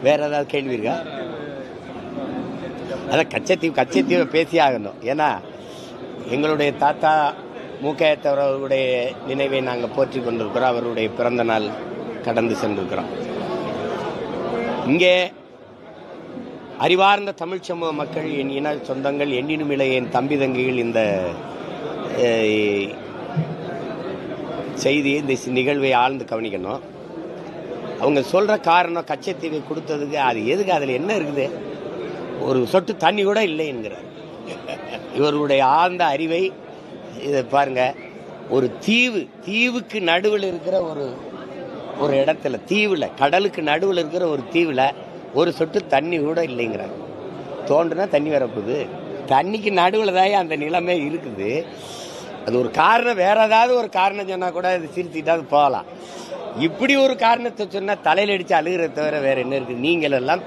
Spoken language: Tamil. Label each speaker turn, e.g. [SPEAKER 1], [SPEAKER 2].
[SPEAKER 1] வேற ஏதாவது கேள்வி இருக்கா? அதான் கச்சத்தீவை பேசி ஆகணும். ஏன்னா எங்களுடைய தாத்தா மூக்கையத்தவர் அவருடைய நினைவை நாங்கள் போற்றி கொண்டிருக்கிறோம். அவருடைய பிறந்த நாள் கடந்து சென்றிருக்கிறோம். இங்கே அறிவார்ந்த தமிழ் சமூக மக்கள், என் இன சொந்தங்கள், எண்ணினும் இளைய என் தம்பி தங்கைகள் இந்த செய்தியை, இந்த நிகழ்வை ஆழ்ந்து கவனிக்கணும். அவங்க சொல்ற காரணம் கச்சத்தீவை கொடுத்ததுக்கு அது எதுக்கு, அதில் என்ன இருக்குது, ஒரு சொட்டு தண்ணி கூட இல்லை என்கிறார். இவருடைய ஆழ்ந்த அறிவை இதை பாருங்க. ஒரு தீவுக்கு நடுவில் இருக்கிற ஒரு இடத்துல, தீவுல, கடலுக்கு நடுவில் இருக்கிற ஒரு தீவுல ஒரு சொட்டு தண்ணி கூட இல்லைங்கிறாங்க. தோண்டுனா தண்ணி வரப்போகுது. தண்ணிக்கு நடுவில் தான் அந்த நிலைமை இருக்குது. அது ஒரு காரணம். வேற ஏதாவது ஒரு காரணம் சொன்னா கூட அது சிரிச்சுட்டாவது போகலாம். இப்படி ஒரு காரணத்தை சொன்னா தலையில அடிச்சு அழுகிறத தவிர வேற என்ன இருக்கு? நீங்கள் எல்லாம்